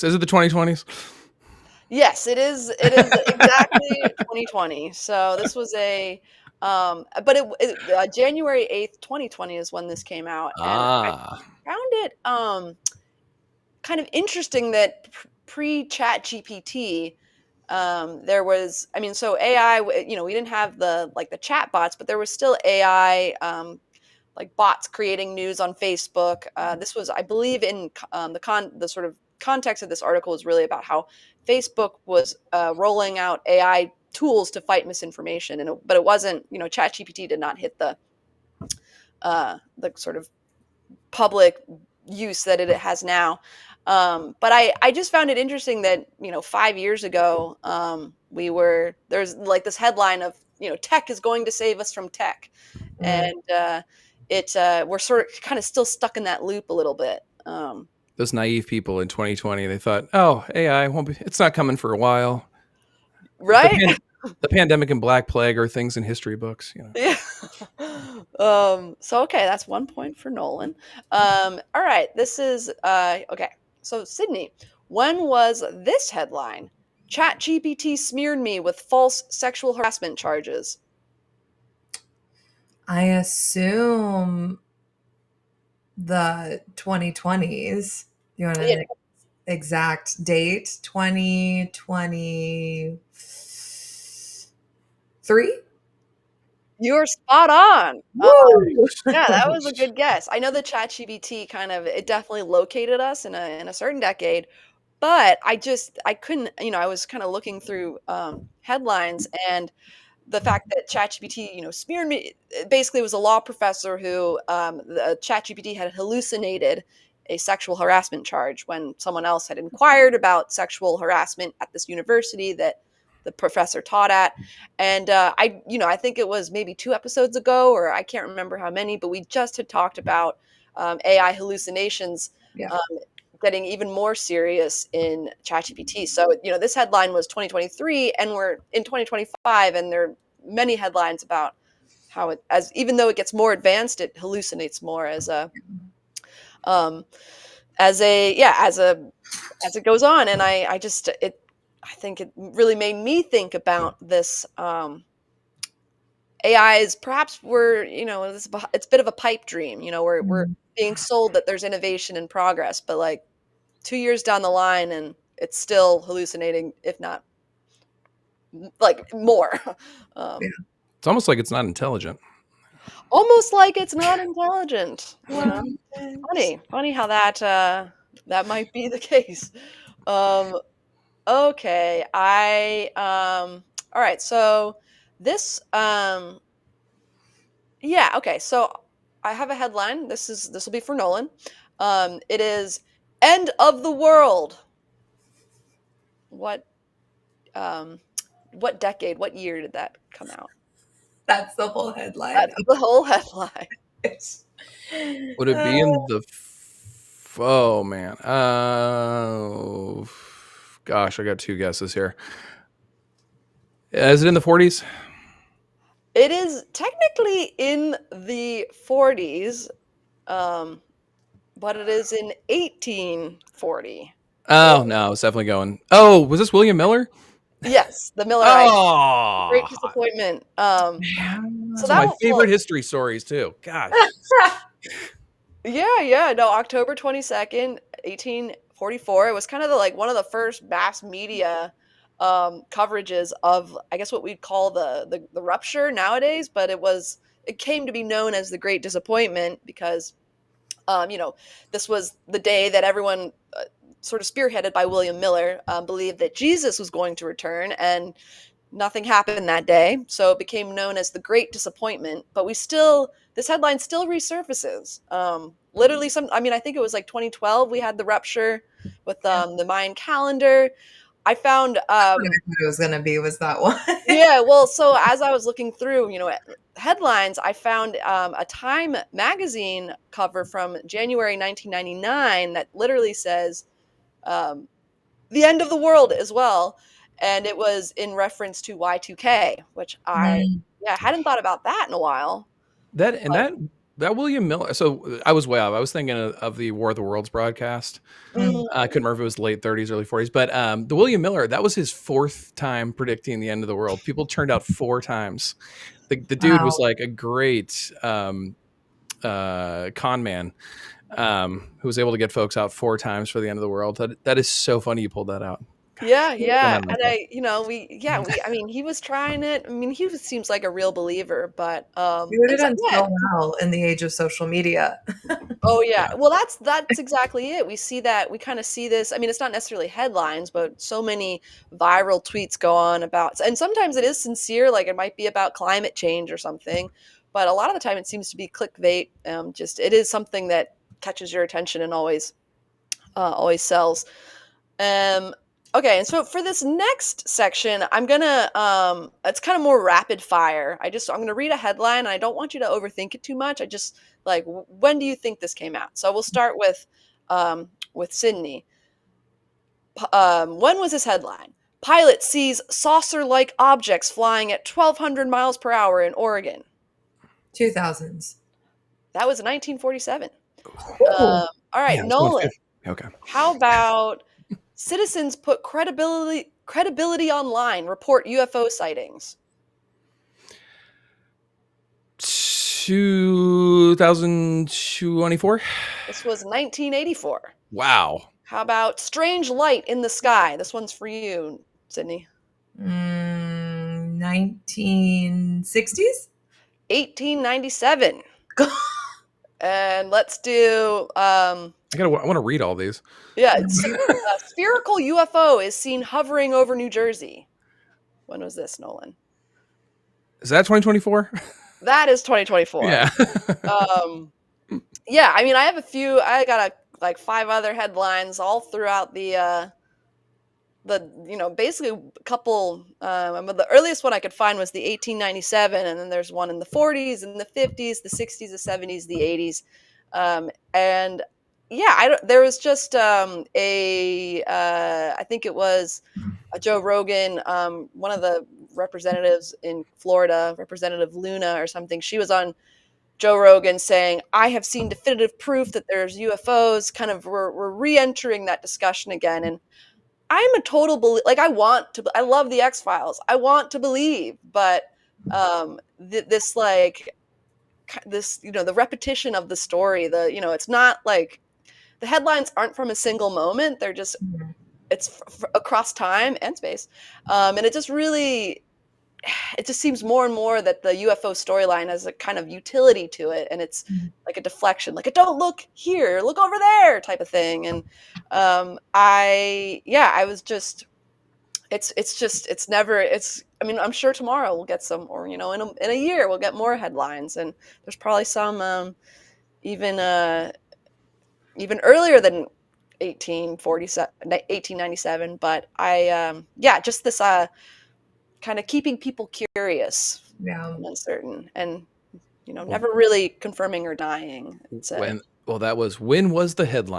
So is it the 2020s? Yes, it is. It is exactly 2020. So this was but January 8th, 2020 is when this came out, and I Ah. found it kind of interesting that pre-Chat GPT, there was, I mean, so AI, we didn't have the chat bots, but there was still AI, like bots creating news on Facebook. This was, I believe, in the sort of context of this article was really about how Facebook was rolling out AI tools to fight misinformation, but it wasn't, ChatGPT did not hit the sort of public use that it has now. But I just found it interesting that 5 years ago, there's like this headline of tech is going to save us from tech, Mm. and we're sort of kind of still stuck in that loop a little bit. Those naive people in 2020, they thought, "Oh, AI won't be. It's not coming for a while." The Right? the pandemic and Black Plague are things in history books. Yeah. So okay, that's 1 point for Nolan. All right, this is okay. So Sydney, when was this headline? ChatGPT smeared me with false sexual harassment charges. I assume the 2020s. You want Yeah, an exact date? 2023? you're spot on. Woo! Yeah, that was a good guess. I know that ChatGPT it definitely located us in a certain decade, but I couldn't, I was kind of looking through headlines, and the fact that ChatGPT, smeared me. Basically, it was a law professor who the ChatGPT had hallucinated a sexual harassment charge when someone else had inquired about sexual harassment at this university that the professor taught at. And I think it was maybe 2 episodes ago, or I can't remember how many, but we just had talked about AI hallucinations. Yeah. Um, Getting even more serious in ChatGPT. So, this headline was 2023 and we're in 2025, and there are many headlines about how even though it gets more advanced, it hallucinates more um as it goes on. And I think it really made me think about this. AI is perhaps it's a bit of a pipe dream. We're Mm. being sold that there's innovation and progress, but like 2 years down the line and it's still hallucinating, if not like more. Yeah. um, It's almost like it's not intelligent. Almost like it's not intelligent. Well, Funny how that might be the case. um okay, all right, so this yeah, okay, so I have a headline. This will be for Nolan. It is end of the world. What um what decade, what year did that come out? that's the whole headline. That's the whole headline. Would it be in the? Oh man. Gosh, I got two guesses here. Is it in the 40s? It is technically in the 40s, um, but it is in 1840. Oh no, it's definitely going. Oh, was this William Miller? Yes, the Millerites. Oh, Great disappointment. So some of that my was, well, favorite history stories too. Gosh. yeah, no, October 22nd, 1844. It was kind of one of the first mass media coverages of, I guess, what we'd call the rupture nowadays, but it came to be known as the Great Disappointment because this was the day that everyone, sort of spearheaded by William Miller, believed that Jesus was going to return, and nothing happened that day. So it became known as the Great Disappointment. But this headline still resurfaces. Literally, I think it was like 2012. We had the rupture with the Mayan calendar. I found What I thought it was gonna be was that one. yeah, well, so as I was looking through, headlines, I found a Time magazine cover from January 1999 that literally says um, "the end of the world" as well, and it was in reference to Y2K, which I Mm. hadn't thought about that in a while. That and But that that William Miller. So I was way off. I was thinking of the War of the Worlds broadcast. Mm. I couldn't remember if it was late 30s, early 40s, but the William Miller, that was his fourth time predicting the end of the world. People turned out four times. The dude was Wow. like a great con man who was able to get folks out four times for the end of the world. That is so funny you pulled that out. Yeah, So yeah, mad at and myself. I mean, he was trying it. I mean, seems like a real believer, but, You would and have so done yeah. so well in the age of social media. Oh, yeah. Yeah. Well, that's exactly it. We see that we kinda see this. I mean, it's not necessarily headlines, but so many viral tweets go on about, and sometimes it is sincere, like, it might be about climate change or something, but a lot of the time it seems to be clickbait. Just it is something that catches your attention and always sells. Um, okay, and so for this next section, I'm gonna it's kind of more rapid fire. I'm gonna read a headline, and I don't want you to overthink it too much. I just like, when do you think this came out? So we'll start with Sydney. When was this headline? Pilot sees saucer-like objects flying at 1,200 miles per hour in Oregon. 2000s. That was 1947. Oh, All right, Man, I was going Nolan. 50. Okay. How about citizens put credibility online, report UFO sightings? 2024. This was 1984. Wow. How about strange light in the sky? This one's for you, Sydney. 1960s? 1897. And let's do I want to read all these. yeah, spherical UFO is seen hovering over New Jersey. When was this, Nolan? Is that 2024? That is 2024. Yeah. Yeah, I mean, I have a few. I got like five other headlines all throughout the basically a couple. The earliest one I could find was the 1897, and then there's one in the 40s and the 50s, the 60s, the 70s, the 80s, and yeah, there was just I think it was Joe Rogan, one of the representatives in Florida, Representative Luna or something. She was on Joe Rogan saying, I have seen definitive proof that there's UFOs. Kind of, we're re-entering that discussion again. And I'm a total like, I love the X-Files. I want to believe, but this like this, the repetition of the story, it's not like the headlines aren't from a single moment. They're just, it's across time and space. And it just seems more and more that the UFO storyline has a kind of utility to it, and it's like a deflection, like a "don't look here, look over there" type of thing. And I was just, it's never, I mean, I'm sure tomorrow we'll get some, or in a year we'll get more headlines, and there's probably some even even earlier than 1897. But just this kind of keeping people curious Yeah. and uncertain, and never really confirming or denying. When was the headline?